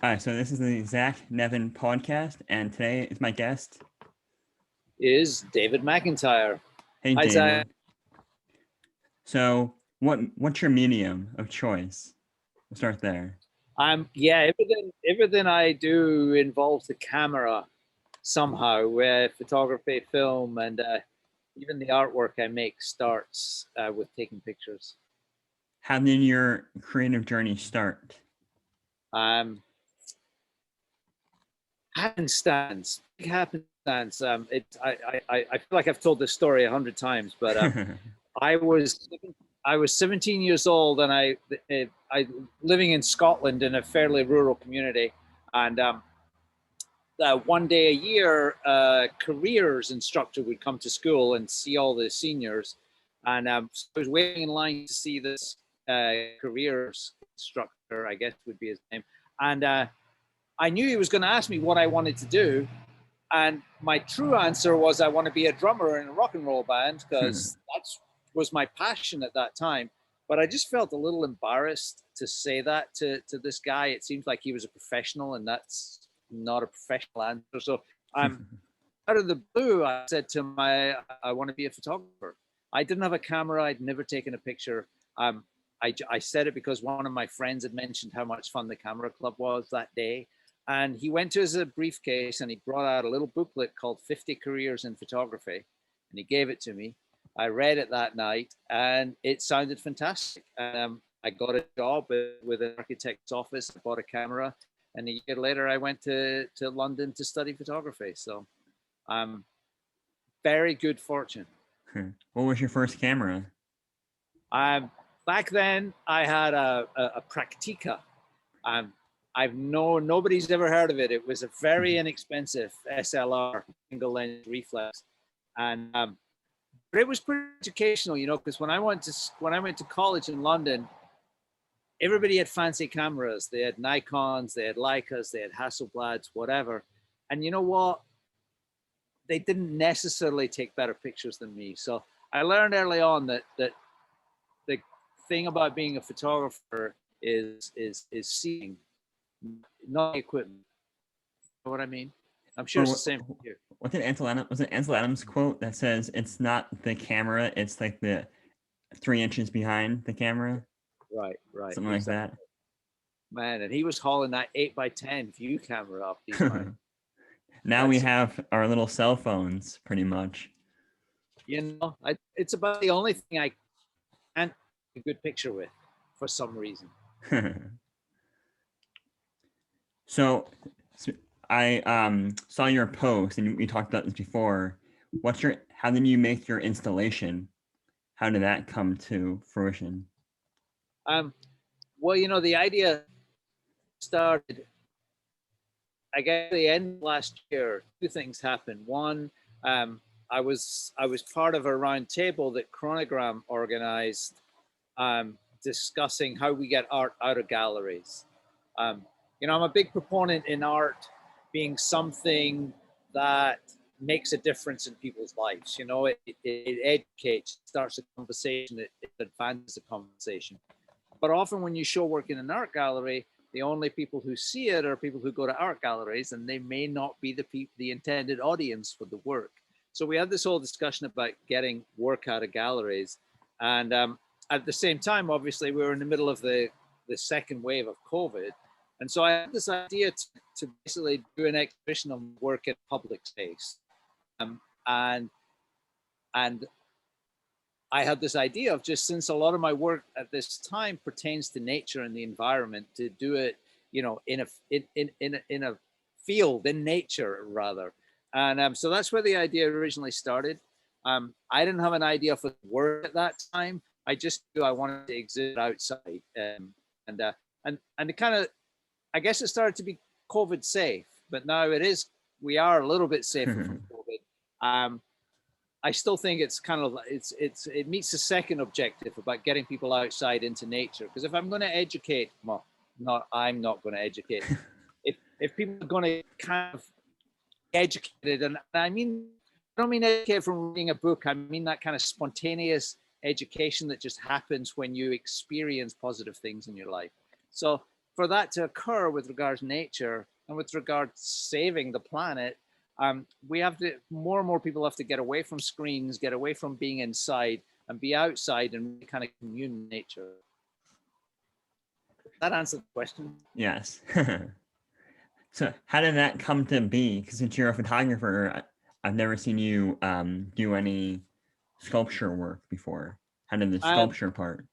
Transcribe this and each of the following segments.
Hi, so this is the Zach Nevin podcast, and today is my guest. Is David McIntyre. Hey, Hi, Zach. David. So, what's your medium of choice? We'll start there. Everything I do involves the camera somehow, where photography, film, and even the artwork I make starts with taking pictures. How did your creative journey start? Happenstance, big happenstance. I feel like I've told this story 100 times, but I was 17 years old, and I living in Scotland in a fairly rural community, and one day a year, careers instructor would come to school and see all the seniors, and so I was waiting in line to see this careers instructor, I guess would be his name, and I knew he was going to ask me what I wanted to do, and my true answer was I want to be a drummer in a rock and roll band, because that was my passion at that time. But I just felt a little embarrassed to say that to this guy. It seems like he was a professional, and that's not a professional answer. So I'm out of the blue, I said to him, I want to be a photographer. I didn't have a camera. I'd never taken a picture. I said it because one of my friends had mentioned how much fun the camera club was that day. And he went to his briefcase and he brought out a little booklet called 50 Careers in Photography. And he gave it to me. I read it that night and it sounded fantastic. I got a job with an architect's office. I bought a camera. And a year later, I went to London to study photography. So very good fortune. What was your first camera? Back then, I had a Praktika. Nobody's ever heard of it. It was a very inexpensive SLR, single lens reflex, and but it was pretty educational, because when I went to college in London, everybody had fancy cameras. They had Nikons, they had Leicas, they had Hasselblads, whatever. And you know what? They didn't necessarily take better pictures than me. So I learned early on that the thing about being a photographer is seeing, not equipment. You know what I mean? I'm sure it's the same here. Was it Ansel Adams quote that says it's not the camera, it's like the 3 inches behind the camera? Right. Something like that. Man, and he was hauling that 8x10 view camera up. Now we have our little cell phones, pretty much. It's about the only thing I can't take a good picture with for some reason. So I saw your post, and we talked about this before. How did you make your installation? How did that come to fruition? Well, the idea started, I guess, at the end of last year. Two things happened. One, I was part of a round table that Chronogram organized, discussing how we get art out of galleries. I'm a big proponent in art being something that makes a difference in people's lives. It educates, starts a conversation, it advances a conversation. But often when you show work in an art gallery, the only people who see it are people who go to art galleries, and they may not be the intended audience for the work. So we had this whole discussion about getting work out of galleries. And at the same time, obviously, we were in the middle of the second wave of COVID. And so I had this idea to basically do an exhibition of work in public space. And I had this idea of, just since a lot of my work at this time pertains to nature and the environment, to do it, in a field, in nature rather. And so that's where the idea originally started. I didn't have an idea for work at that time. I just knew I wanted to exhibit outside, and it kind of, I guess it started to be COVID safe, but now we are a little bit safer from COVID. I still think it's kind of, it meets the second objective about getting people outside into nature. Because if I'm going to educate, I'm not going to educate. if people are going to kind of educated, and I don't mean educated from reading a book. I mean that kind of spontaneous education that just happens when you experience positive things in your life. So for that to occur with regards to nature and with regards to saving the planet, we have to, more and more people have to get away from screens, get away from being inside and be outside and kind of commune with nature. That answers the question. Yes. So how did that come to be? Because since you're a photographer, I've never seen you do any sculpture work before. How did the sculpture part?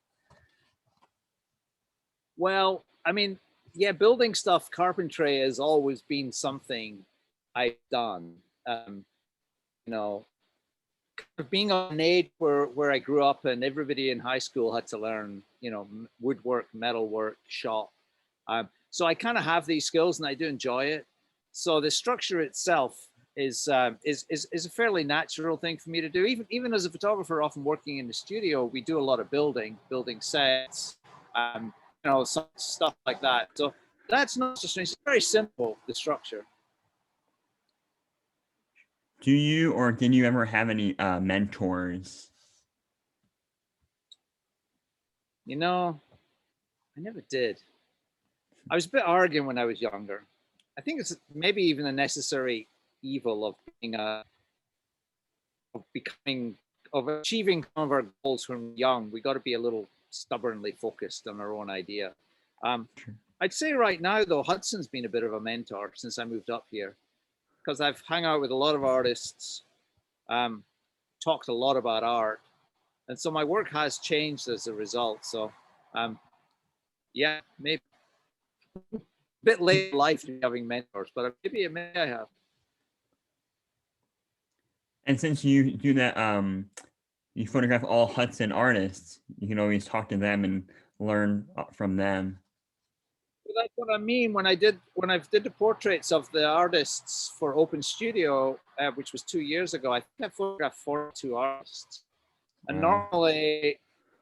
Well, I mean, yeah, building stuff, carpentry has always been something I've done. You know, being of an age where I grew up and everybody in high school had to learn, you know, woodwork, metalwork, shop. So I kind of have these skills and I do enjoy it. So the structure itself is a fairly natural thing for me to do. Even as a photographer, often working in the studio, we do a lot of building sets, you know, some stuff like that. So that's not so strange. It's very simple, the structure. Do you or did you ever have any mentors? You know, I never did. I was a bit arrogant when I was younger. I think it's maybe even a necessary evil of being of achieving some of our goals from young. We got to be a little stubbornly focused on our own idea. I'd say right now though, Hudson's been a bit of a mentor since I moved up here, because I've hung out with a lot of artists, talked a lot about art, and so my work has changed as a result. So yeah, maybe a bit late in life to be having mentors, but maybe I have. And since you do that, you photograph all Hudson artists, you can always talk to them and learn from them. Well, that's what I mean when I did the portraits of the artists for Open Studio, which was 2 years ago. I think I photographed 42 artists, and normally,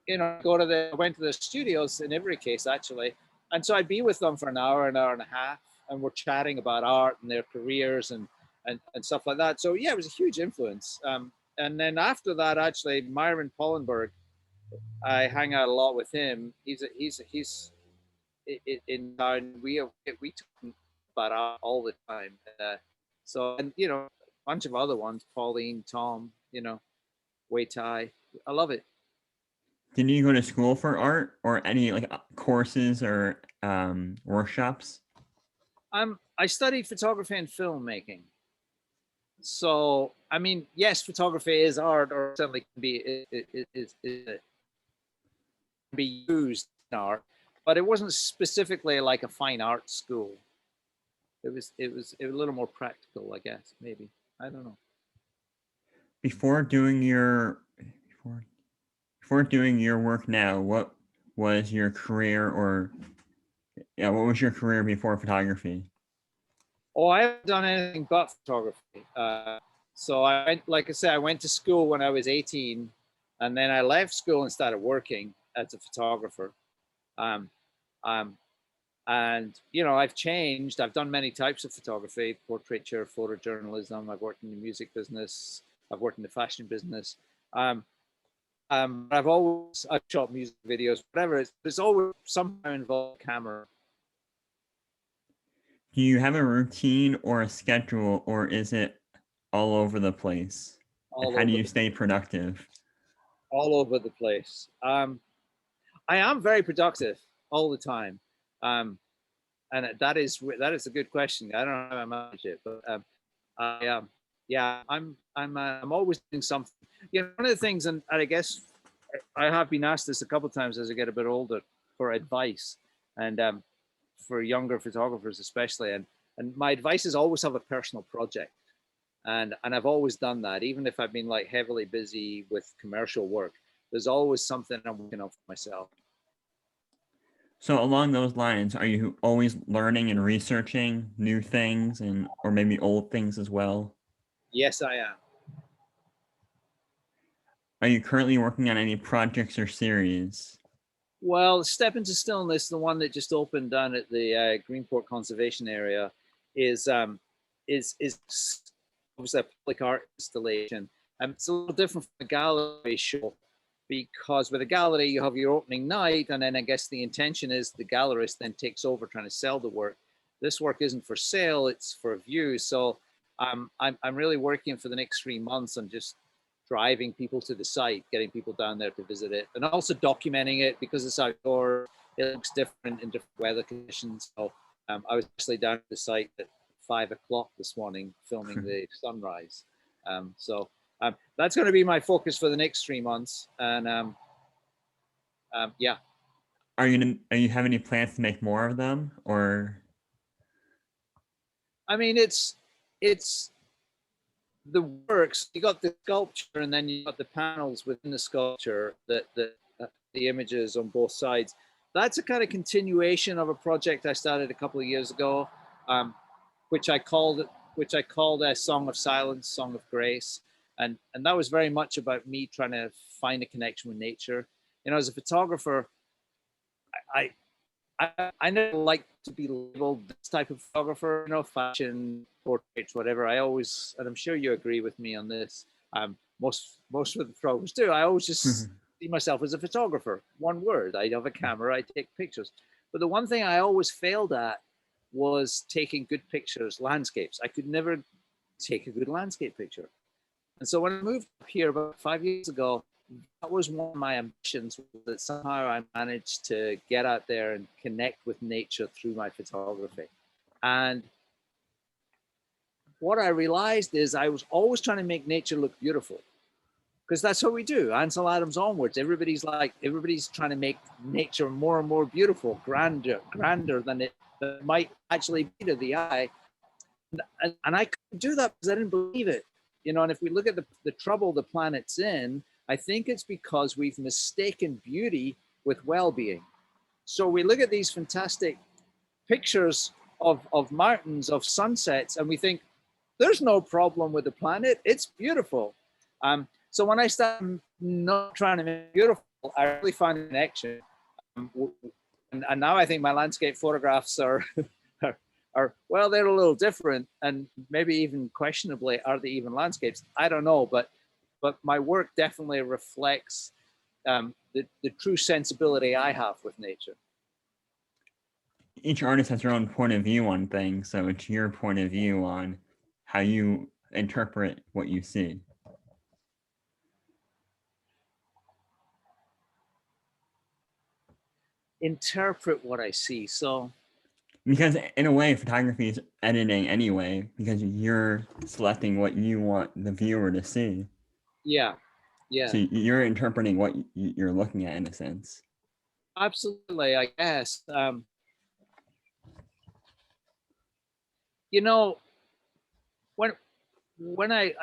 you know, I went to the studios in every case actually, and so I'd be with them for an hour and a half, and we're chatting about art and their careers and stuff like that. So yeah, it was a huge influence. And then after that, actually, Myron Pollenberg, I hang out a lot with him. He's in town. We talk about art all the time. So, and you know, a bunch of other ones, Pauline, Tom, you know, Wei Tai. I love it. Did you go to school for art or any like courses or workshops? I studied photography and filmmaking. So, I mean, yes, photography is art, or certainly can be used in art, but it wasn't specifically like a fine art school. It was a little more practical, I guess. Maybe, I don't know. Before doing your work now, what was your career or what was your career before photography? Oh, I haven't done anything but photography. So like I said, I went to school when I was 18, and then I left school and started working as a photographer. Um, um, and you know, I've changed. I've done many types of photography: portraiture, photojournalism. I've worked in the music business. I've worked in the fashion business. I've shot music videos, whatever. It's always somehow involved camera. Do you have a routine or a schedule, or is it all over the place? And how do you stay productive? All over the place. I am very productive all the time, and that is a good question. I don't know how I manage it, but yeah, I'm always doing something. You know, one of the things, and I guess I have been asked this a couple of times as I get a bit older for advice, and for younger photographers especially, and my advice is always have a personal project, and I've always done that, even if I've been like heavily busy with commercial work. There's always something I'm working on for myself. So along those lines, are you always learning and researching new things and or maybe old things as well? Yes, I am. Are you currently working on any projects or series? Well, Step into Stillness, the one that just opened down at the Greenport Conservation Area, is obviously a public art installation. It's a little different from a gallery show because with a gallery, you have your opening night, and then I guess the intention is the gallerist then takes over trying to sell the work. This work isn't for sale, it's for view. So I'm really working for the next 3 months on just driving people to the site, getting people down there to visit it, and also documenting it because it's outdoors. It looks different in different weather conditions. So I was actually down at the site at 5 o'clock this morning filming the sunrise. So that's going to be my focus for the next 3 months. And yeah. Are you have any plans to make more of them, or? I mean, it's the works. You got the sculpture, and then you got the panels within the sculpture. The images on both sides. That's a kind of continuation of a project I started a couple of years ago, which I called a Song of Silence, Song of Grace, and that was very much about me trying to find a connection with nature. You know, as a photographer, I never like to be labeled this type of photographer, you know, fashion, portraits, whatever. I always, and I'm sure you agree with me on this. Most of the photographers do. I always just see myself as a photographer. One word. I have a camera. I take pictures. But the one thing I always failed at was taking good pictures, landscapes. I could never take a good landscape picture. And so when I moved up here about 5 years ago, that was one of my ambitions, that somehow I managed to get out there and connect with nature through my photography. And what I realized is I was always trying to make nature look beautiful, because that's what we do. Ansel Adams onwards, everybody's trying to make nature more and more beautiful, grander than it might actually be to the eye. And I couldn't do that because I didn't believe it. You know, and if we look at the trouble the planet's in, I think it's because we've mistaken beauty with well-being. So we look at these fantastic pictures of mountains, of sunsets, and we think there's no problem with the planet. It's beautiful. So when I started not trying to make it beautiful, I really found a connection. And now I think my landscape photographs are well, they're a little different, and maybe even questionably, are they even landscapes? I don't know, but my work definitely reflects the true sensibility I have with nature. Each artist has their own point of view on things, so it's your point of view on how you interpret what you see. Interpret what I see. So, because in a way, photography is editing anyway, because you're selecting what you want the viewer to see. Yeah. So you're interpreting what you're looking at in a sense. Absolutely, I guess. You know, when I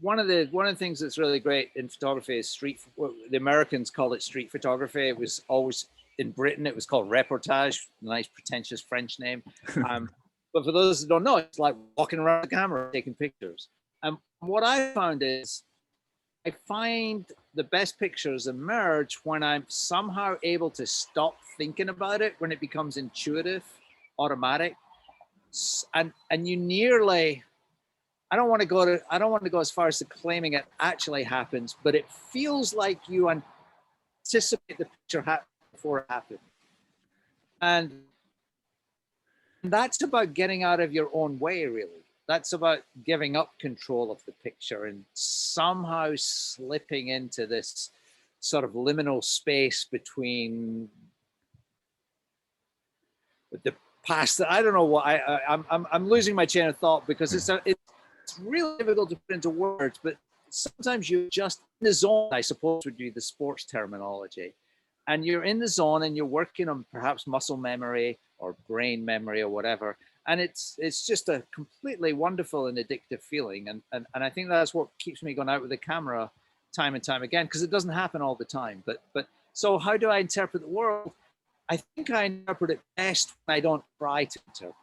one of the things that's really great in photography is the Americans call it street photography. It was always in Britain, it was called reportage, nice pretentious French name. But for those who don't know, it's like walking around the camera taking pictures. And what I found is I find the best pictures emerge when I'm somehow able to stop thinking about it, when it becomes intuitive, automatic. And you nearly, I don't want to go as far as to claiming it actually happens, but it feels like you anticipate the picture before it happens. And that's about getting out of your own way, really. That's about giving up control of the picture and somehow slipping into this sort of liminal space between the past. I don't know what I'm losing my chain of thought, because it's really difficult to put into words, but sometimes you're just in the zone, I suppose would be the sports terminology. And you're in the zone and you're working on perhaps muscle memory or brain memory or whatever. And it's just a completely wonderful and addictive feeling. And I think that's what keeps me going out with the camera time and time again, because it doesn't happen all the time. But so how do I interpret the world? I think I interpret it best when I don't try to interpret.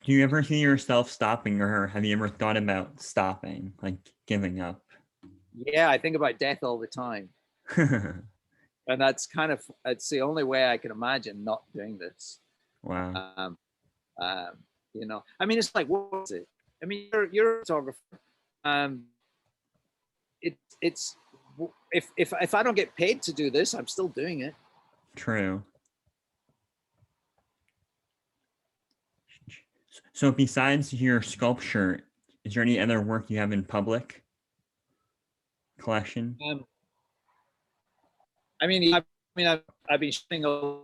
Do you ever see yourself stopping, or have you ever thought about stopping, like giving up? Yeah, I think about death all the time. And that's it's the only way I can imagine not doing this. Wow. You know, I mean, it's like, what was it? I mean, you're a photographer. it's if I don't get paid to do this, I'm still doing it. True. So besides your sculpture, is there any other work you have in public collection? I've been showing a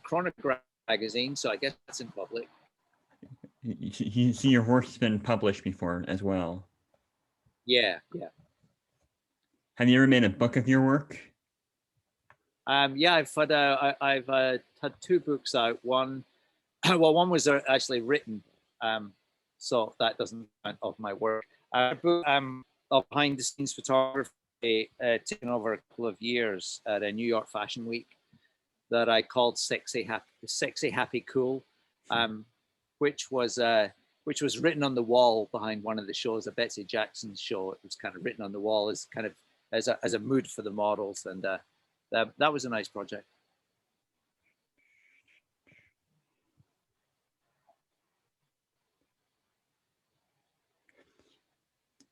Chronograph magazine, so I guess that's in public. You see, your work's been published before as well. Yeah. Have you ever made a book of your work? Yeah, I've had two books out. One was actually written, so that doesn't count of my work. A book of behind the scenes photography, taken over a couple of years at a New York Fashion Week, that I called Sexy Happy Cool, which was written on the wall behind one of the shows, a Betsy Jackson show. It was kind of written on the wall as kind of as a mood for the models, and that was a nice project.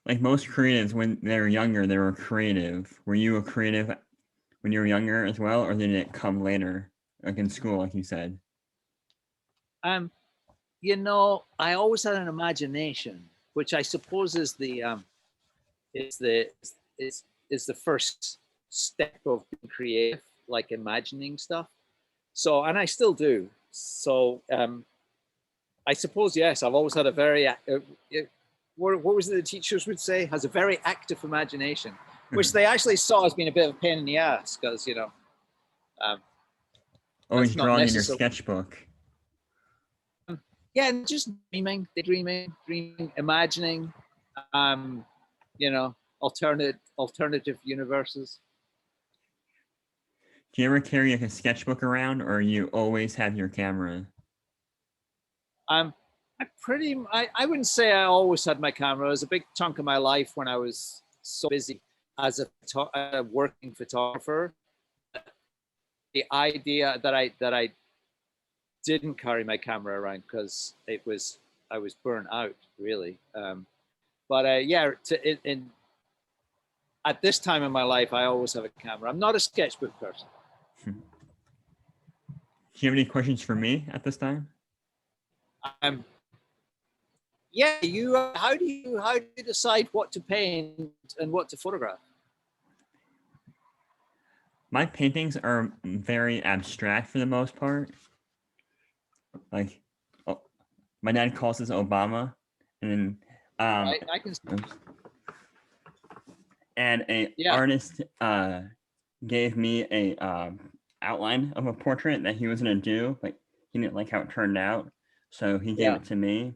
Like most creatives, when they're younger, they were creative. Were you a creative when you were younger as well, or did it come later, like in school, like you said? I always had an imagination, which I suppose is the first step of being creative, like imagining stuff. So, and I still do. So, I suppose, yes, I've always had a very what was it the teachers would say? Has a very active imagination, which they actually saw as being a bit of a pain in the ass, because always drawing in your sketchbook. Yeah, and just dreaming, imagining, alternative universes. Do you ever carry like a sketchbook around, or you always have your camera? I wouldn't say I always had my camera. It was a big chunk of my life when I was so busy as a working photographer. The idea that I didn't carry my camera around because I was burnt out, really. At this time in my life, I always have a camera. I'm not a sketchbook person. Do you have any questions for me at this time? Yeah, how do you decide what to paint and what to photograph? My paintings are very abstract for the most part. Like, my dad calls this Obama, and then I can. And artist gave me a outline of a portrait that he was gonna do, but he didn't like how it turned out, so he gave it to me.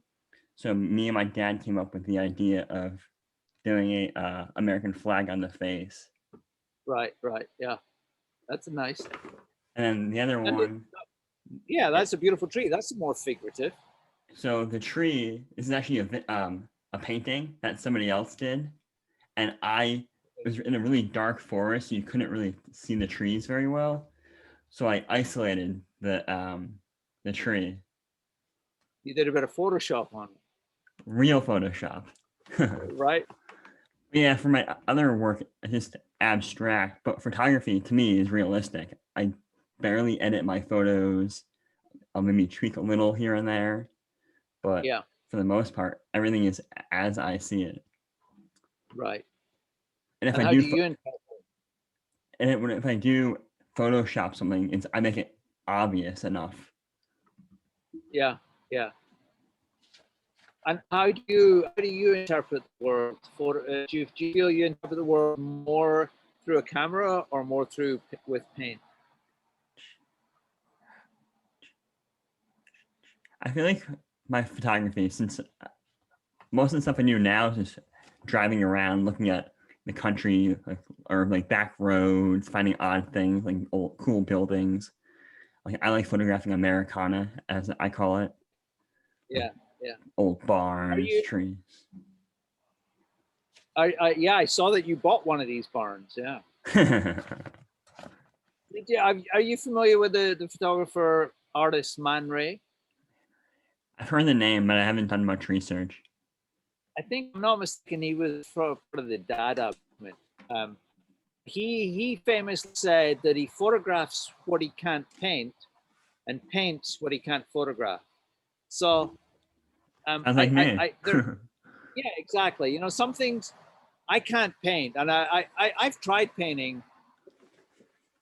So me and my dad came up with the idea of doing a American flag on the face. Right, yeah, that's a nice. And then the other one. Yeah, that's a beautiful tree. That's more figurative. So the tree is actually a painting that somebody else did, and it was in a really dark forest, so you couldn't really see the trees very well. So I isolated the tree. You did a bit of Photoshop on it. Real Photoshop. Right. Yeah, for my other work, it's just abstract, but photography to me is realistic. I barely edit my photos. I'll maybe tweak a little here and there, but for the most part, everything is as I see it. Right. And if I do Photoshop something, I make it obvious enough. Yeah. And how do you interpret the world? Do you feel you interpret the world more through a camera or more with paint? I feel like my photography, since most of the stuff I do now is just driving around, looking at the country, or back roads, finding odd things, like old cool buildings. Like I like photographing Americana, as I call it. Yeah. Old barns, trees. I saw that you bought one of these barns. Yeah. Are you familiar with the photographer artist Man Ray? I've heard the name, but I haven't done much research. I think, I'm not mistaken, he was part of the Dada moment. He famously said that he photographs what he can't paint and paints what he can't photograph. So Sounds like me. yeah, exactly. You know, some things I can't paint, and I've tried painting.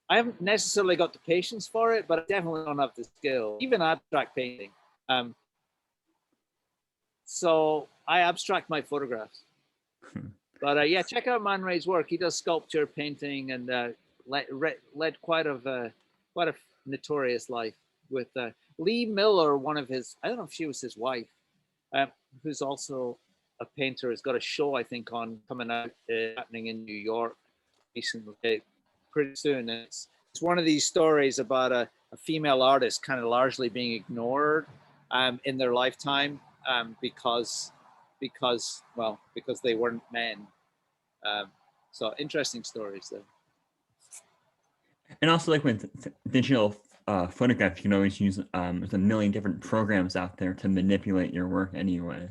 I haven't necessarily got the patience for it, but I definitely don't have the skill, even abstract painting. So I abstract my photographs. But yeah, check out Man Ray's work. He does sculpture, painting, and led quite a notorious life with Lee Miller, one of his, I don't know if she was his wife, who's also a painter, has got a show, I think, on coming out, happening in New York recently, pretty soon. And it's one of these stories about a female artist kind of largely being ignored in their lifetime because they weren't men. So interesting stories there. And also, like with digital photograph, you can always use there's a million different programs out there to manipulate your work anyway,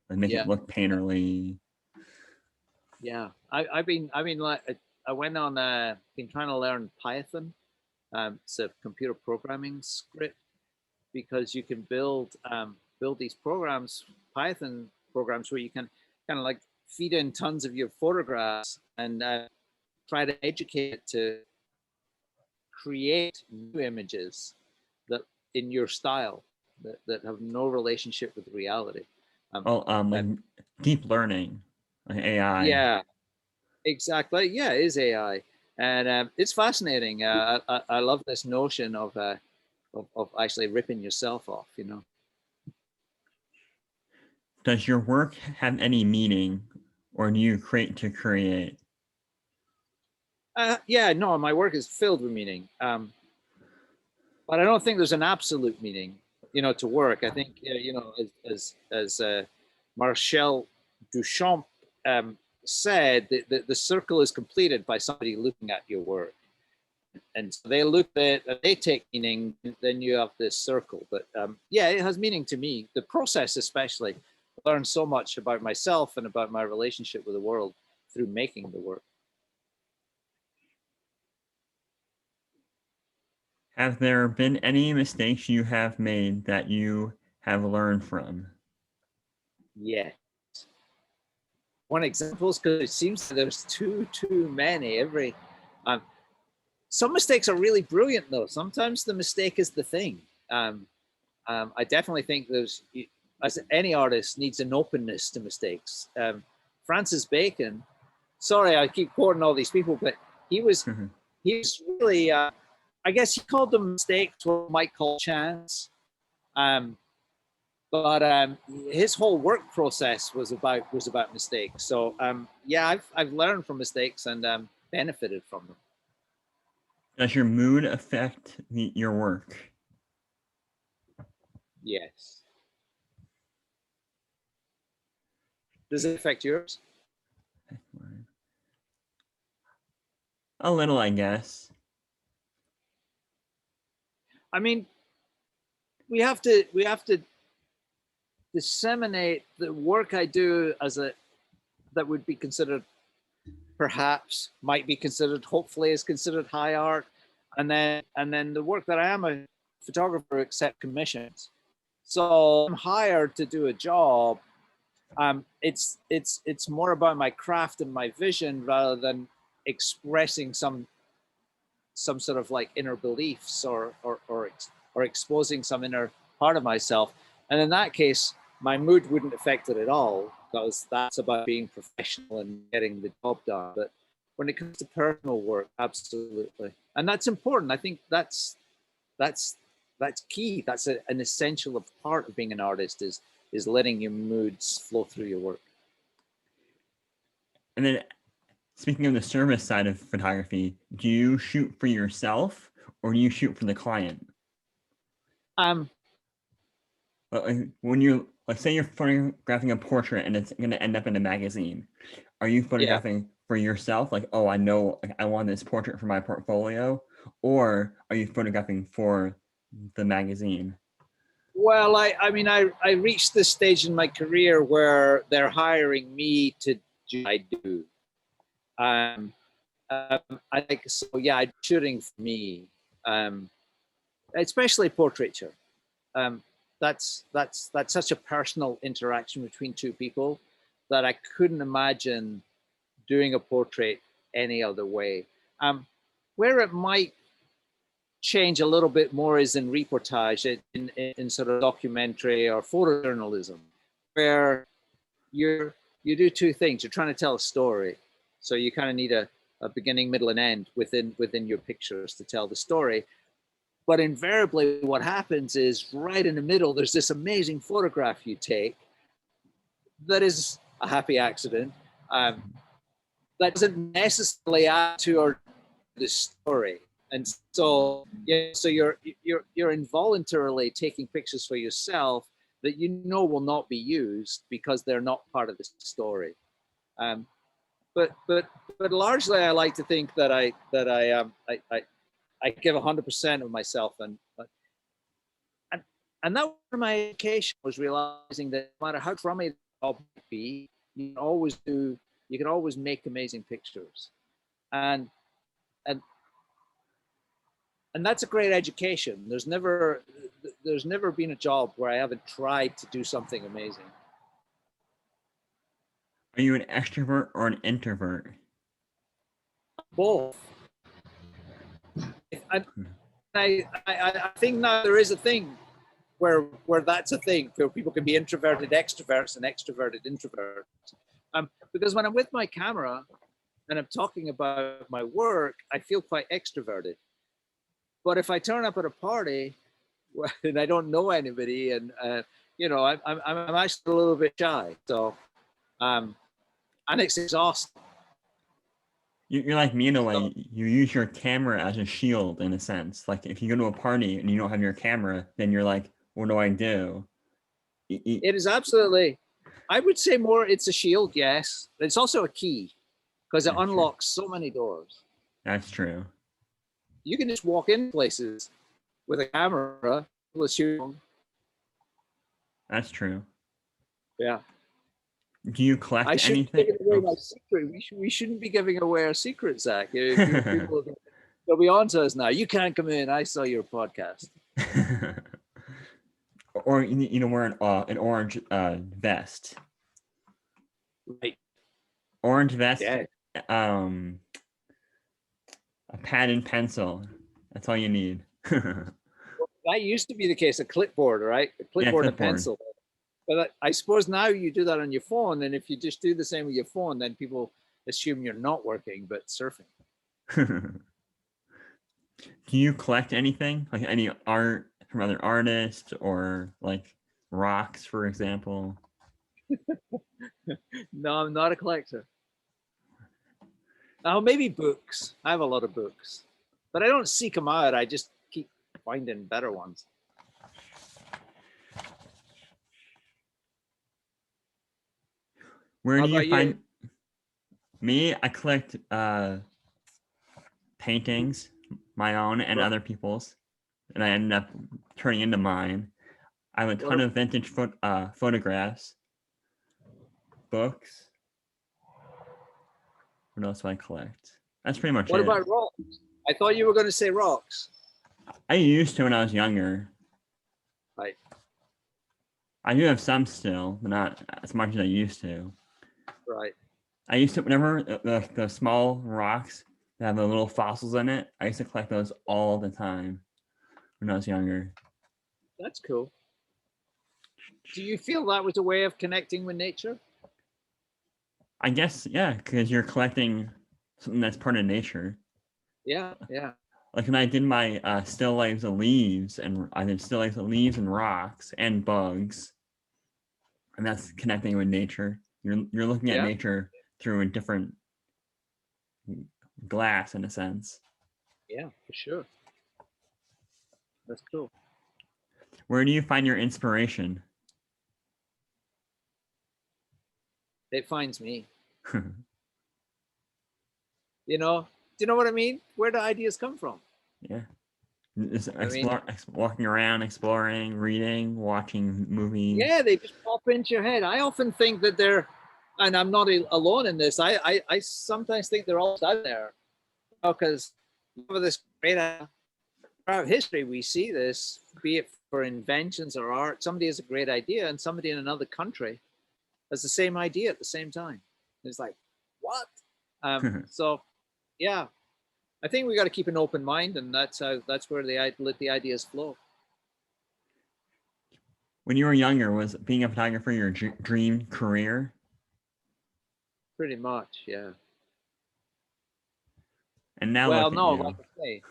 like make it look painterly. Yeah, I've been like I went on been trying to learn Python. It's a computer programming script, because you can build these programs, Python programs, where you can kind of like feed in tons of your photographs and try to educate it to create new images that in your style that have no relationship with reality. Like deep learning, like AI. Yeah, exactly. Yeah, it is AI, and it's fascinating. I love this notion of actually ripping yourself off. You know. Does your work have any meaning, or do you create to create? Yeah, no, my work is filled with meaning, but I don't think there's an absolute meaning, you know, to work. I think, you know, as Marcel Duchamp said, the circle is completed by somebody looking at your work, and so they look at it, they take meaning, then you have this circle. But yeah, it has meaning to me. The process, especially, I learned so much about myself and about my relationship with the world through making the work. Have there been any mistakes you have made that you have learned from? Yeah. One example is because it seems that there's too many. Some mistakes are really brilliant though. Sometimes the mistake is the thing. I definitely think as any artist needs an openness to mistakes. Francis Bacon, sorry, I keep quoting all these people, but he was really, I guess he called them mistakes, what we might call chance. But his whole work process was about mistakes. So yeah, I've learned from mistakes and benefited from them. Does your mood affect your work? Yes. Does it affect yours? A little, I guess. I mean, we have to disseminate the work I do that would be considered, perhaps might be considered, hopefully is considered high art, and then the work that I am a photographer accept commissions. So I'm hired to do a job. It's more about my craft and my vision rather than expressing some sort of like inner beliefs or exposing some inner part of myself. And in that case, my mood wouldn't affect it at all, because that's about being professional and getting the job done. But when it comes to personal work, absolutely, and that's important. I think that's key. That's an essential part of being an artist is letting your moods flow through your work. And then, speaking of the service side of photography, do you shoot for yourself or do you shoot for the client? When you, let's say you're photographing a portrait and it's going to end up in a magazine, are you photographing for yourself? Like, oh, I know I want this portrait for my portfolio, or are you photographing for the magazine? Well, I mean, I reached this stage in my career where they're hiring me to do what I do. Um, I think so. Yeah, shooting for me, especially portraiture. Um, that's such a personal interaction between two people that I couldn't imagine doing a portrait any other way. Where it might change a little bit more is in reportage, in sort of documentary or photojournalism, where you do two things. You're trying to tell a story, so you kind of need a beginning, middle, and end within your pictures to tell the story. But invariably, what happens is right in the middle, there's this amazing photograph you take that is a happy accident. That doesn't necessarily add to the story. And so, yeah, so you're involuntarily taking pictures for yourself that you know will not be used because they're not part of the story. Um, but largely, I like to think that I give 100% of myself, and that was my education, was realizing that no matter how crummy the job might be, you can always make amazing pictures, and and and that's a great education. There's never been a job where I haven't tried to do something amazing. Are you an extrovert or an introvert? Both. I think now there is a thing where that's a thing, where people can be introverted extroverts and extroverted introverts. Because when I'm with my camera and I'm talking about my work, I feel quite extroverted. But if I turn up at a party and I don't know anybody, and I'm actually a little bit shy. So, and it's exhausting. You're like me in a way. You use your camera as a shield in a sense. Like if you go to a party and you don't have your camera, then you're like, what do I do? It is absolutely, I would say more, it's a shield, yes. But it's also a key because it unlocks so many doors. That's true. You can just walk in places with a camera, with you. That's true. Yeah. Do you collect I shouldn't be anything? giving away my secret. We shouldn't be giving away our secret, Zach. People, they'll be on to us now. You can't come in. I saw your podcast. Or wear an orange vest. Right. Orange vest. Yeah. A pad and pencil. That's all you need. That used to be the case. A clipboard, right? A clipboard and a pencil. But I suppose now you do that on your phone, and if you just do the same with your phone, then people assume you're not working but surfing. Do you collect anything, like any art from other artists, or like rocks, for example? No, I'm not a collector. Oh, maybe books. I have a lot of books, but I don't seek them out. I just keep finding better ones. Where do you find me? I collect paintings, my own and other people's, and I end up turning into mine. I have a ton of vintage photographs, books. What else do I collect? That's pretty much it. What about rocks? I thought you were going to say rocks. I used to when I was younger. Right. I do have some still, but not as much as I used to. Right. I used to, whenever the small rocks that have the little fossils in it, I used to collect those all the time when I was younger. That's cool. Do you feel that was a way of connecting with nature? I guess, yeah, because you're collecting something that's part of nature. Yeah, yeah. Like when I did my still lifes of leaves, and I did still lifes of leaves and rocks and bugs, and that's connecting with nature. You're looking at nature through a different glass, in a sense. Yeah, for sure. That's cool. Where do you find your inspiration? It finds me. Do you know what I mean? Where do ideas come from? Yeah. Just walking around, exploring, reading, watching movies. Yeah, they just pop into your head. I often think that and I'm not alone in this. I sometimes think they're all out there, because over this great throughout history, we see this, be it for inventions or art. Somebody has a great idea, and somebody in another country has the same idea at the same time. It's like, what? So, yeah, I think we got to keep an open mind, and that's where let the ideas flow. When you were younger, was being a photographer your dream career? Pretty much, yeah. And now, Well, look at no, you. like I say,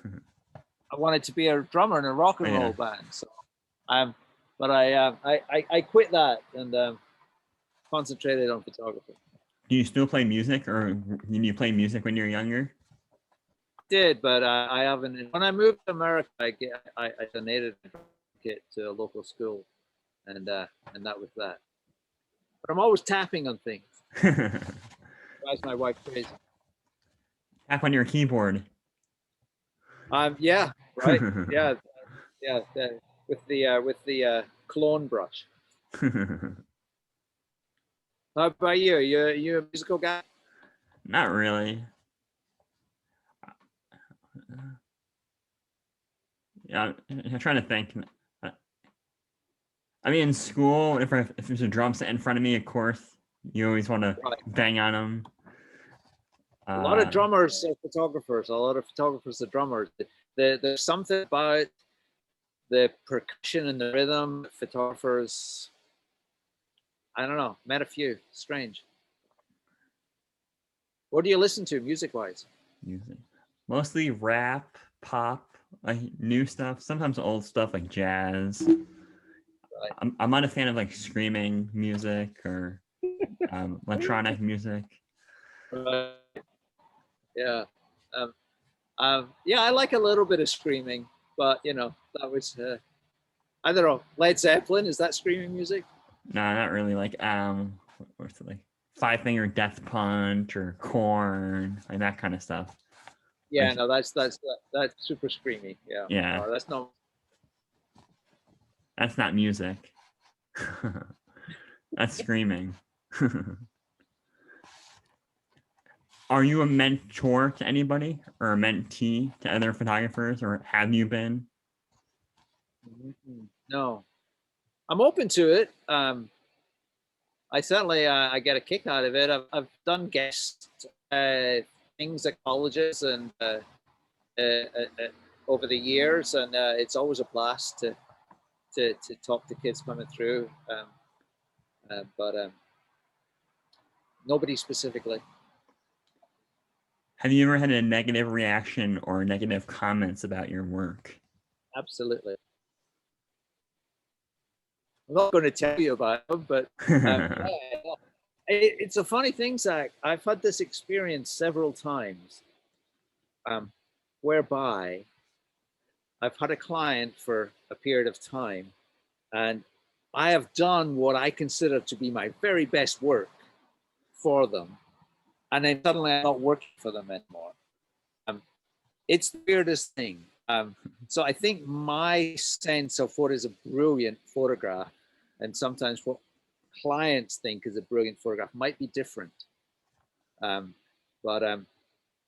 I wanted to be a drummer in a rock and roll band. So, but I quit that and concentrated on photography. Do you still play music, or did you play music when you were younger? Did, but I haven't. When I moved to America, I donated it to a local school, and that was that. But I'm always tapping on things. Drives my wife crazy. Tap on your keyboard. Yeah, right. yeah, with the clone brush. How about you? You a musical guy? Not really. Yeah, I'm trying to think. I mean, in school, if there's a drum set in front of me, of course, you always want to bang on them. A lot of drummers are photographers. A lot of photographers are drummers. There's something about the percussion and the rhythm. Photographers, I don't know. Met a few. Strange. What do you listen to music-wise? Music, mostly rap, pop, like new stuff. Sometimes old stuff like jazz. Right. I'm not a fan of like screaming music or electronic music. Right. Yeah. Yeah, I like a little bit of screaming, but that was I don't know. Led Zeppelin, is that screaming music? No, not really. Like what's it like? Five Finger Death Punch or Korn, like that kind of stuff. Yeah, like, no, that's super screamy. Yeah. Yeah. No, that's not. That's not music. That's screaming. Are you a mentor to anybody or a mentee to other photographers, or have you been? No, I'm open to it. I certainly I get a kick out of it. I've done guest things at colleges and over the years, and it's always a blast to talk to kids coming through. But nobody specifically. Have you ever had a negative reaction or negative comments about your work? Absolutely. I'm not going to tell you about them, but it's a funny thing, Zach. I've had this experience several times whereby I've had a client for a period of time, and I have done what I consider to be my very best work for them. And then suddenly I'm not working for them anymore. It's the weirdest thing. So I think my sense of what is a brilliant photograph and sometimes what clients think is a brilliant photograph might be different. But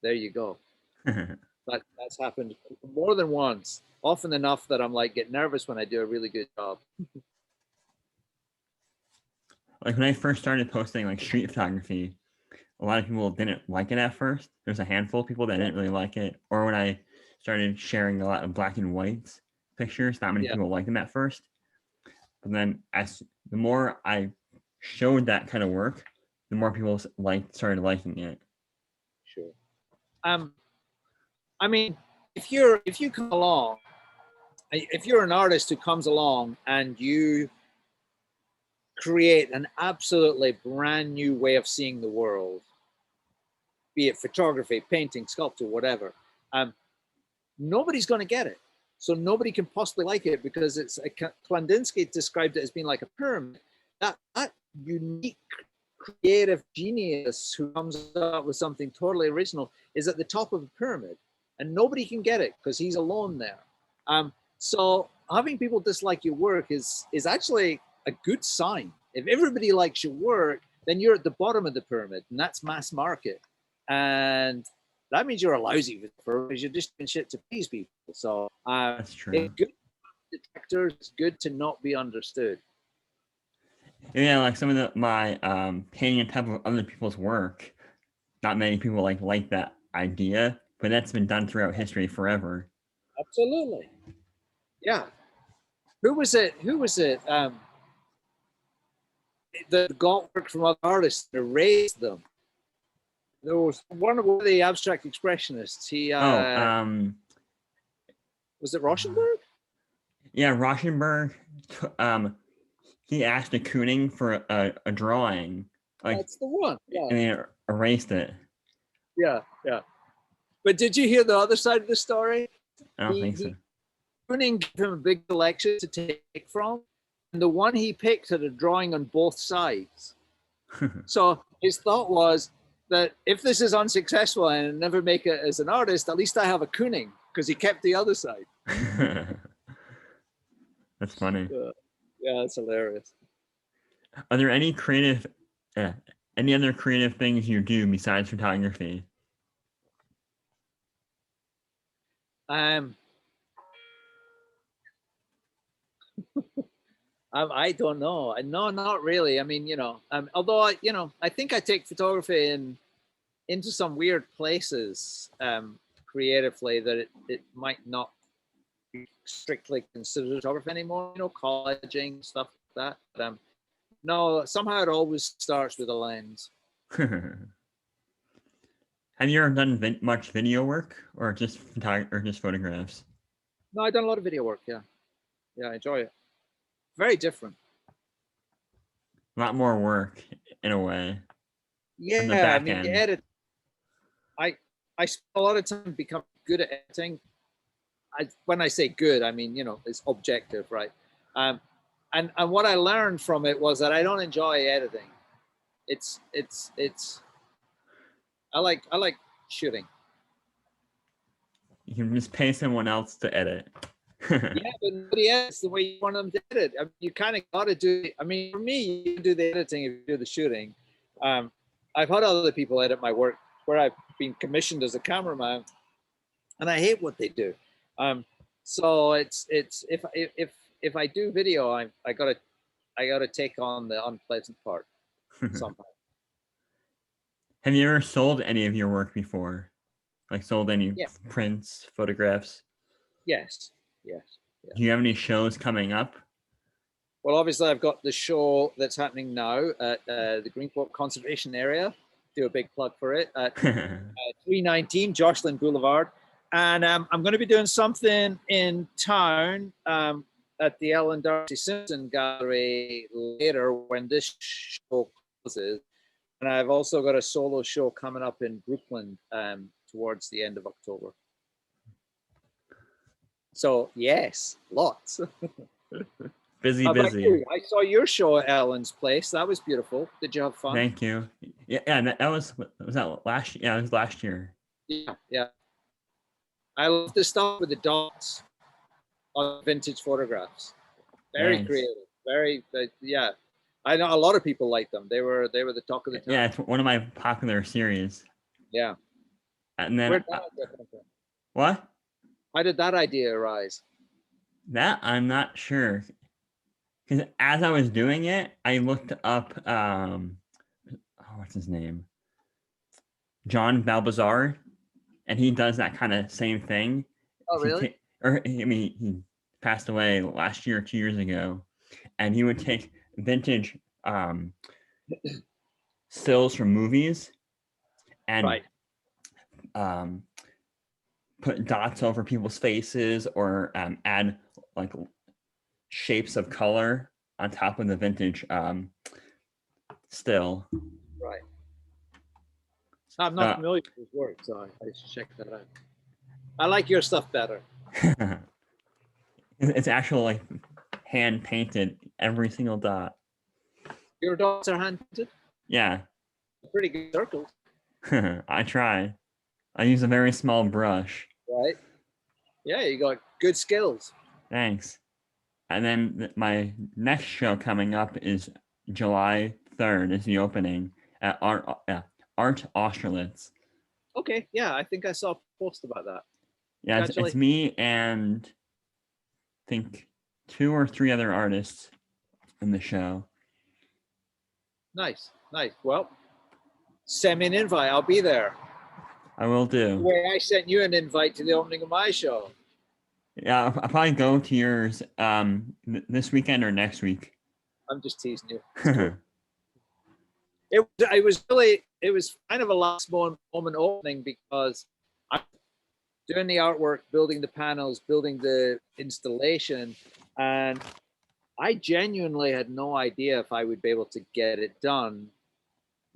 there you go. That's happened more than once, often enough that I'm like, get nervous when I do a really good job. Like when I first started posting like street photography, a lot of people didn't like it at first. There's a handful of people that didn't really like it. Or when I started sharing a lot of black and white pictures, not many people liked them at first. But then as the more I showed that kind of work, the more people started liking it. Sure. I mean, if you come along, if you're an artist who comes along and you create an absolutely brand new way of seeing the world, be it photography, painting, sculpture, whatever, nobody's going to get it. So nobody can possibly like it because it's Kandinsky described it as being like a pyramid. That unique creative genius who comes up with something totally original is at the top of the pyramid, and nobody can get it because he's alone there. So having people dislike your work is actually a good sign. If everybody likes your work, then you're at the bottom of the pyramid, and that's mass market. And that means you're a lousy photographer because you're just doing shit to please people. So That's true. it's good detectors. It's good to not be understood. Yeah, like some of my painting on top of other people's work. Not many people like that idea, but that's been done throughout history forever. Absolutely. Yeah. Who was it? The got work from other artists and erased them. There was one of the abstract expressionists. He was it Rauschenberg? Yeah, Rauschenberg. He asked de Kooning for a drawing. That's the one. Yeah. And they erased it. Yeah. But did you hear the other side of the story? I don't think so. Kooning gave him a big collection to take from, and the one he picked had a drawing on both sides. So his thought was that if this is unsuccessful and I never make it as an artist, at least I have a Kooning, because he kept the other side. That's funny. Yeah, it's hilarious. Are there any other creative things you do besides photography? I don't know. No, not really. I mean, although I think I take photography into some weird places creatively that it might not be strictly considered photography anymore. Collaging, stuff like that. But no, somehow it always starts with a lens. Have you ever done much video work, or just photographs? No, I've done a lot of video work. Yeah, I enjoy it. Very different. A lot more work in a way. Yeah, I mean, the edit. I spend a lot of time becoming good at editing. When I say good, I mean it's objective, right? And what I learned from it was that I don't enjoy editing. I like shooting. You can just pay someone else to edit. Yeah, but nobody edits the way you want them to edit. I mean, you kind of got to do. I mean, for me, you do the editing if you do the shooting. I've had other people edit my work where I've been commissioned as a cameraman, and I hate what they do. So it's if I do video, I gotta take on the unpleasant part somehow. Have you ever sold any of your work before? Like sold any prints, photographs? Yes. Do you have any shows coming up? Well, obviously, I've got the show that's happening now at the Greenport Conservation Area. Do a big plug for it at 319 Jocelyn Boulevard. And I'm going to be doing something in town at the Ellen Darcy Simpson Gallery later when this show closes. And I've also got a solo show coming up in Brooklyn towards the end of October. So, yes, lots. Busy. I saw your show at Ellen's place. That was beautiful. Did you have fun? Thank you. Yeah, that was that last year? Yeah, it was last year. Yeah. I love the stuff with the dots on vintage photographs. Very creative. Yeah. I know a lot of people like them. They were the talk of the town. Yeah, it's one of my popular series. Yeah. And then what? How did that idea arise? That I'm not sure. Because as I was doing it, I looked up what's his name? John Balbazar, and he does that kind of same thing. Oh, really? He passed away last year or 2 years ago, and he would take vintage stills from movies and put dots over people's faces or add like shapes of color on top of the vintage still. Right. I'm not familiar with his work, so I should check that out. I like your stuff better. It's actual like hand painted, every single dot. Your dots are hand painted? Yeah. Pretty good circles. I try. I use a very small brush. Right. Yeah, you got good skills. Thanks. And then my next show coming up is July 3rd is the opening at Art Austerlitz. Okay, yeah, I think I saw a post about that. Yeah, it's me and I think 2 or 3 other artists in the show. Nice. Well, send me an invite. I'll be there. I will do. The way I sent you an invite to the opening of my show. Yeah, I'll probably go to yours this weekend or next week. I'm just teasing you. Cool. It was kind of a last moment opening because I'm doing the artwork, building the panels, building the installation, and I genuinely had no idea if I would be able to get it done.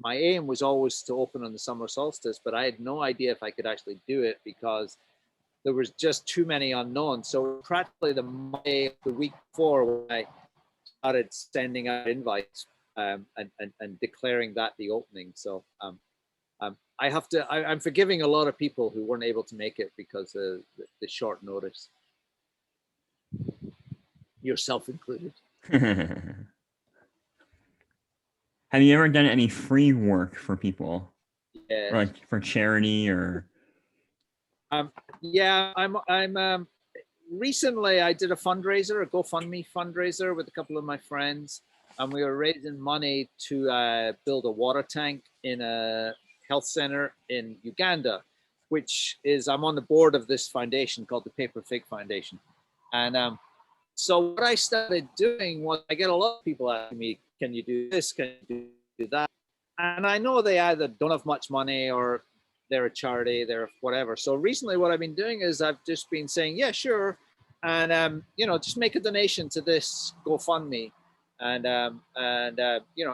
My aim was always to open on the summer solstice, but I had no idea if I could actually do it because there was just too many unknowns. So practically the week before when I started sending out invites and declaring that the opening. So I'm forgiving a lot of people who weren't able to make it because of the short notice. Yourself included. Have you ever done any free work for people? Yeah. Or like for charity or? Yeah, I'm recently I did a fundraiser, a GoFundMe fundraiser with a couple of my friends, and we were raising money to build a water tank in a health center in Uganda, which is, I'm on the board of this foundation called the Paper Fig Foundation. And so what I started doing was, I get a lot of people asking me, can you do this? Can you do that? And I know they either don't have much money or they're a charity, they're whatever. So recently what I've been doing is I've just been saying, yeah, sure. And, just make a donation to this GoFundMe and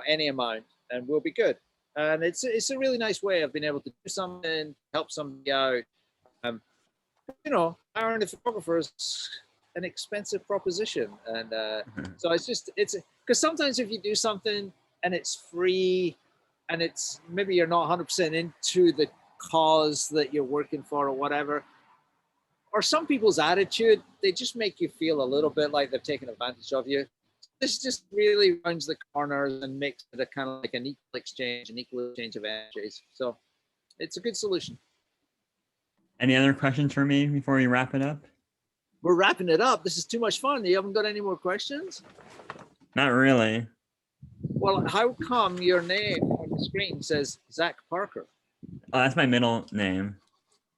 any amount and we'll be good. And it's a really nice way of being able to do something, help somebody out. Hiring a photographer is an expensive proposition. And so it's because sometimes if you do something and it's free and it's maybe you're not 100% into the cause that you're working for or whatever, or some people's attitude, they just make you feel a little bit like they're taking advantage of you. This just really rounds the corners and makes it a kind of like an equal exchange of energies. So it's a good solution. Any other questions for me before we wrap it up? We're wrapping it up. This is too much fun. You haven't got any more questions? Not really. Well, how come your name on the screen says Zach Parker? Oh, that's my middle name.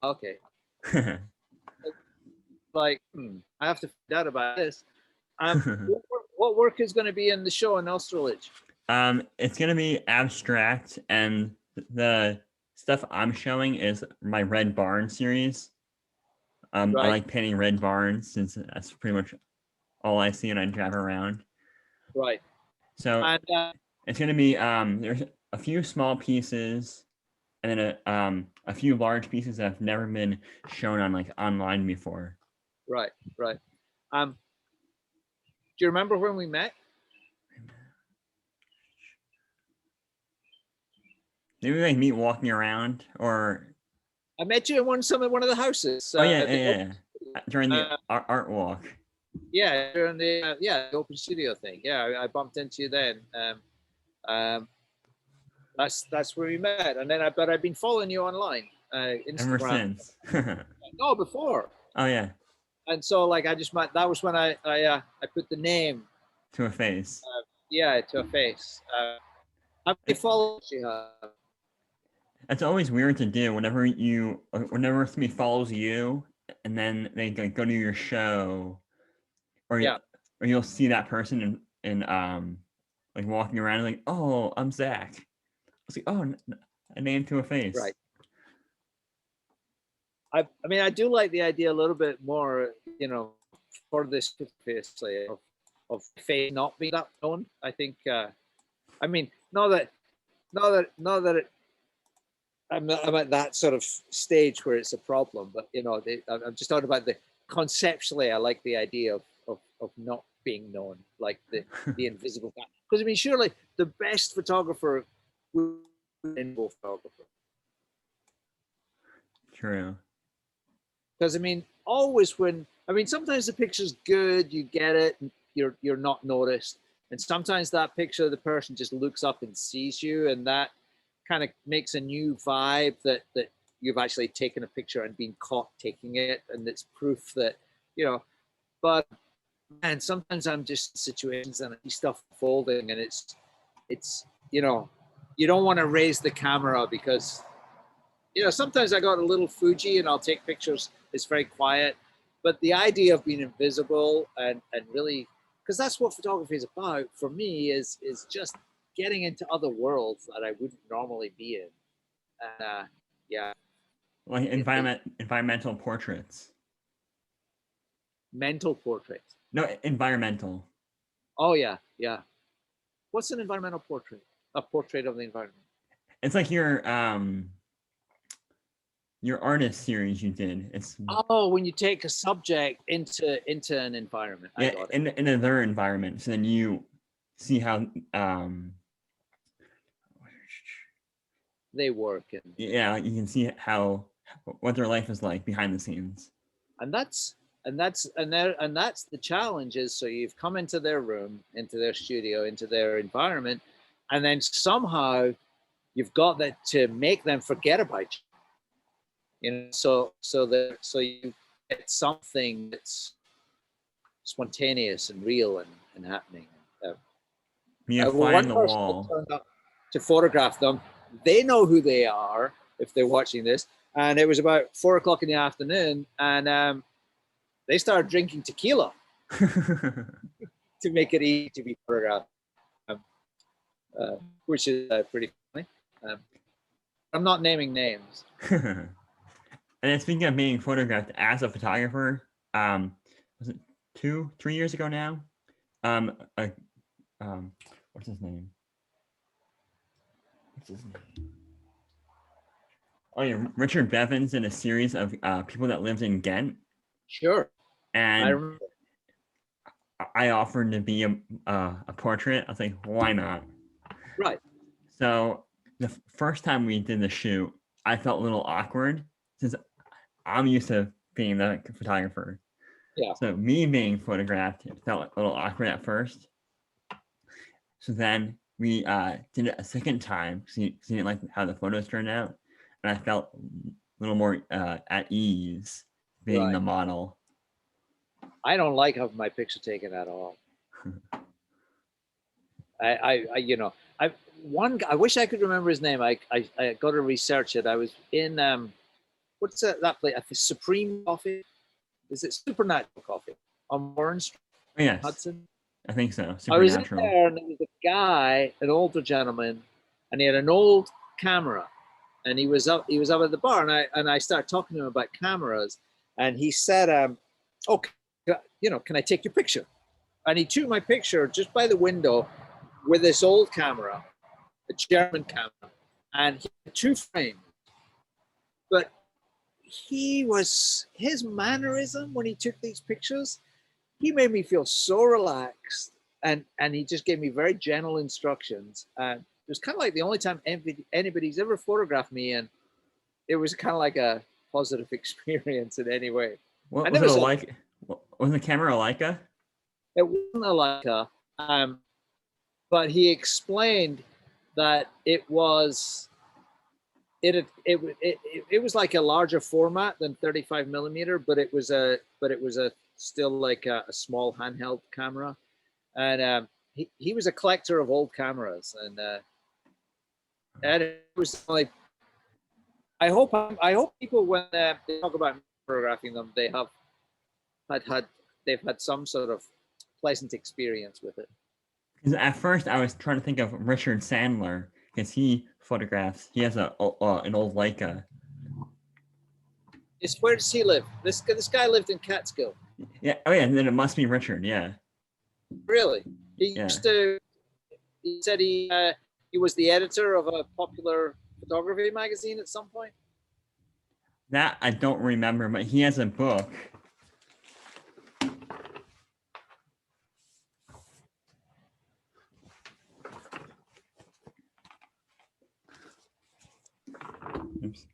Okay. I have to find out about this. What work is going to be in the show in Austerlitz? It's going to be abstract, and the stuff I'm showing is my Red Barn series. Right. I like painting red barns since that's pretty much all I see when I drive around. Right. So it's going to be there's a few small pieces and then a few large pieces that have never been shown on online before. Right. Do you remember when we met? Maybe we meet walking around, or I met you in one of the houses. Oh yeah. During the art walk. Yeah, during the open studio thing. Yeah, I bumped into you then. That's where we met, and then I've been following you online, Instagram. Ever since. No, before. Oh yeah. And so I just met. That was when I put the name to a face. To a face. How many followers do you have? It's always weird to do whenever somebody follows you and then they go to your show, or you'll see that person in walking around oh, I'm Zach. It's a name to a face. Right. I do like the idea a little bit more, for this obviously of face not being that known. I think not that I'm at that sort of stage where it's a problem, but I'm just talking about conceptually. I like the idea of not being known, like the invisible guy. Because surely the best photographer would be an invisible photographer. True. Because always sometimes the picture's good, you get it, and you're not noticed. And sometimes that picture, the person just looks up and sees you, and that kind of makes a new vibe that you've actually taken a picture and been caught taking it, and it's proof that, you know. But and sometimes I'm just in situations and I see stuff folding, and it's you know, you don't want to raise the camera because, you know, sometimes I got a little Fuji and I'll take pictures. It's very quiet, but the idea of being invisible and really, because that's what photography is about for me, is just getting into other worlds that I wouldn't normally be in. And yeah, Like environmental portraits. mental portraits. No, environmental. Oh yeah, yeah. What's an environmental portrait? A portrait of the environment. It's like your artist series you did. It's Oh, when you take a subject into an environment. I yeah, got it. in their environment. So then you see how They work, and yeah, you can see how what their life is like behind the scenes. that's the challenge is, so you've come into their room, into their studio, into their environment, and then somehow you've got that to make them forget about you. You know, so you get something that's spontaneous and real and happening. You fly One on the person that wall. turned up to photograph them, they know who they are if they're watching this. And it was about 4 o'clock in the afternoon, and they started drinking tequila to make it easy to be photographed, um, which is pretty funny. I'm not naming names. And then speaking of being photographed as a photographer, was it 3 years ago now? Um, uh, what's his name? What's his name? Oh yeah, Richard Bevins did a series of people that lived in Ghent, Sure, I and remember. I offered to be a portrait. I was like, why not? Right. So the first time we did the shoot, I felt a little awkward since I'm used to being the photographer. Yeah. So me being photographed felt a little awkward at first. So then we did it a second time because he didn't like how the photos turned out, and I felt a little more at ease being the Right. model. I don't like having my picture taken at all. I you know, I wish I could remember his name. I got to research it. I was in what's that place? I think Supreme Coffee. Is it Supernatural Coffee on Warren Street, Oh, yes, Hudson? I think so. I was in Supernatural. there, and there was a guy, an older gentleman, and he had an old camera, and he was up at the bar, and I started talking to him about cameras, and he said, "Oh, you know, can I take your picture?" And he took my picture just by the window with this old camera, a German camera, and he had two frames. But his mannerism when he took these pictures, he made me feel so relaxed, and he just gave me very gentle instructions. And it was kind of like the only time anybody's ever photographed me, and it was kind of like a positive experience in any way. What I was it never said like? Was the camera a Leica? it wasn't a Leica, but he explained that it was it was like a larger format than 35 millimeter, but it was a still like a small handheld camera, and he was a collector of old cameras, and it was like I hope people when they talk about photographing them, they've had some sort of pleasant experience with it. Because at first I was trying to think of Richard Sandler because he photographs. He has an old Leica. Where does he live? This guy lived in Catskill. Yeah. Oh yeah. And then it must be Richard. Yeah. Really? He Yeah. used to. He said he was the editor of a popular photography magazine at some point. That I don't remember, but he has a book. Oops.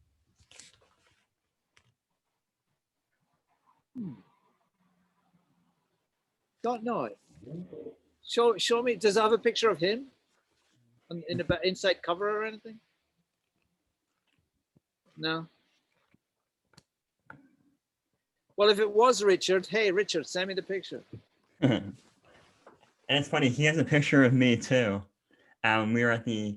Don't know it. Show me. Does it have a picture of him in the inside cover or anything? No. Well, if it was Richard, hey Richard, send me the picture. And it's funny, he has a picture of me too. We were at the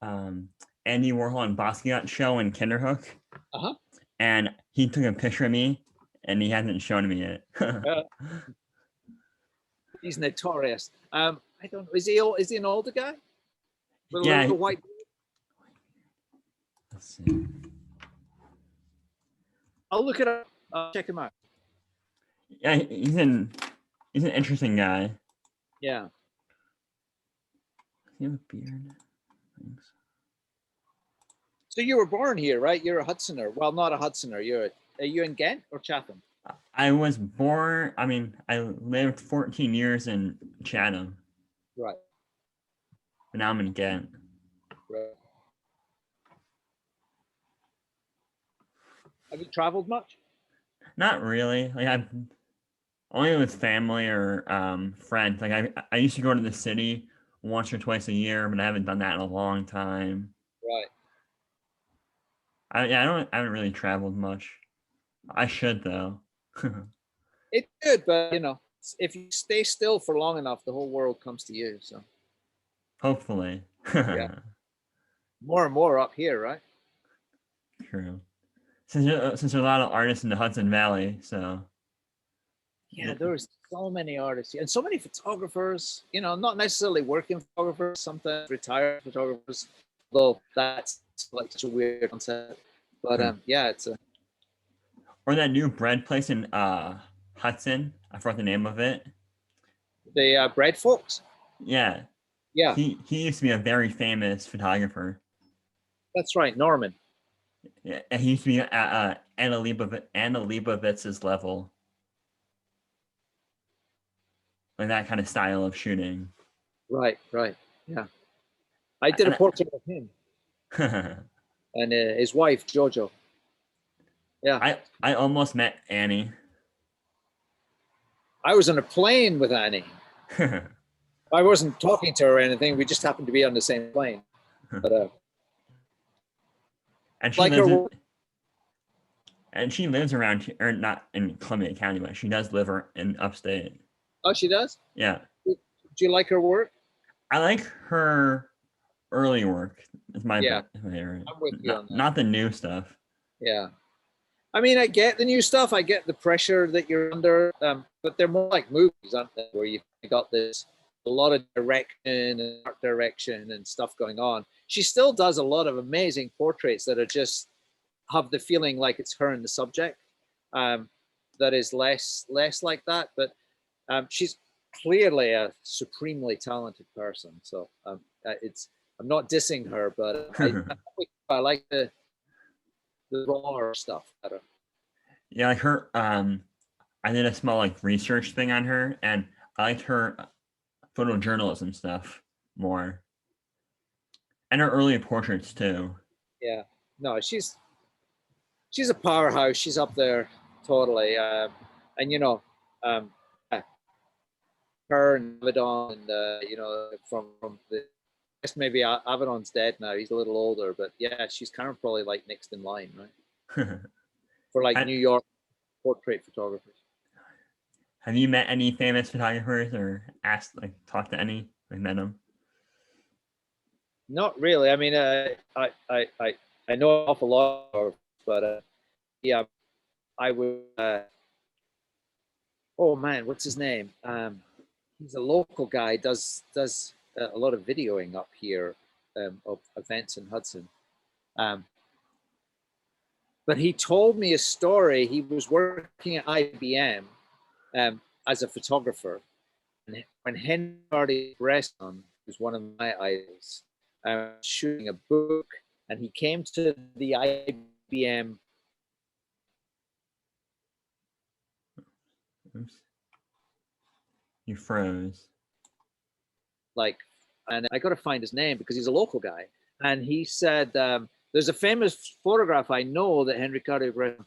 Andy Warhol and Basquiat show in Kinderhook. Uh-huh. And he took a picture of me and he hasn't shown me it. He's notorious. I don't know. Is he an older guy? With a Yeah. little white. Let's see. I'll look it up. I'll check him out. Yeah, he's an interesting guy. Yeah. Does he have a beard? Thanks. So you were born here, right? You're a Hudsoner. Well, not a Hudsoner. Are you in Ghent or Chatham? I was born, I lived 14 years in Chatham. Right. But now I'm in Ghent. Right. Have you traveled much? Not really. Like I've only with family or friends. Like I used to go to the city once or twice a year, but I haven't done that in a long time. Right. I haven't really traveled much. I should though. It's good, but if you stay still for long enough, the whole world comes to you. So Hopefully. yeah. More and more up here, right? True. Since there are a lot of artists in the Hudson Valley, so yeah, there's so many artists and so many photographers. Not necessarily working photographers, sometimes retired photographers. Though that's like such a weird concept. But yeah, it's a. Or that new bread place in Hudson. I forgot the name of it. The bread folks. Yeah. Yeah. He used to be a very famous photographer. That's right, Norman. Yeah, he used to be at Anna Leibovitz's level. Like that kind of style of shooting. Right. Yeah. I did a portrait of him and his wife, Jojo. Yeah. I almost met Annie. I was on a plane with Annie. I wasn't talking to her or anything. We just happened to be on the same plane. But and she lives around here, or not in Columbia County, but she does live in upstate. Oh, she does? Yeah. Do you like her work? I like her early work. It's my favorite. I'm with you on that. Not the new stuff. Yeah. I mean, I get the new stuff. I get the pressure that you're under, but they're more like movies, aren't they? Where you've got a lot of direction and art direction and stuff going on. She still does a lot of amazing portraits that are just have the feeling like it's her and the subject. That is less like that, but she's clearly a supremely talented person. So I'm not dissing her, but I like the raw stuff better. Yeah, like her. I did a small research thing on her, and I liked her photojournalism stuff more, and her early portraits too. Yeah, no, she's a powerhouse. She's up there totally, and her and Avedon, and from the. I guess maybe Avedon's dead now. He's a little older, but yeah, she's kind of probably next in line, right? For New York portrait photographers. Have you met any famous photographers or talked to any? Met them? Not really. I mean, I know an awful lot, but yeah, I would. Oh man, what's his name? He's a local guy. Does a lot of videoing up here of events in Hudson. But he told me a story. He was working at IBM as a photographer. And when Henry Bresson, who's one of my idols, shooting a book, and he came to the IBM. Oops. You froze. And I got to find his name because he's a local guy. And he said, there's a famous photograph I know that Henry Cartier.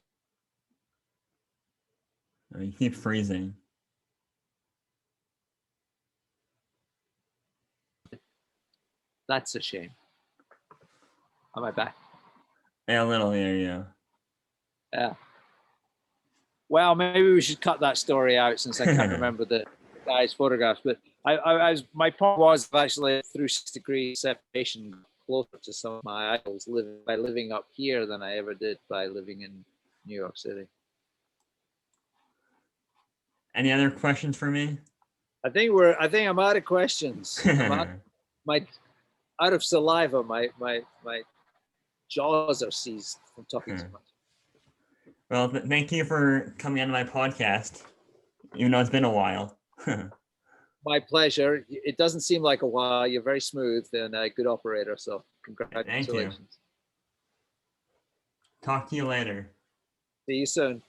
You keep freezing. That's a shame. Am I back? Yeah, a little. Yeah. Yeah. Well, maybe we should cut that story out since I can't remember the guy's photographs. But I was, my point was actually through 6 degree separation, closer to some of my idols by living up here than I ever did by living in New York City. Any other questions for me? I think I'm out of questions. I'm out of saliva. My jaws are seized from talking so much. Well, thank you for coming on my podcast, even though it's been a while. My pleasure. It doesn't seem like a while. You're very smooth and a good operator. So congratulations. Thank you. Talk to you later. See you soon.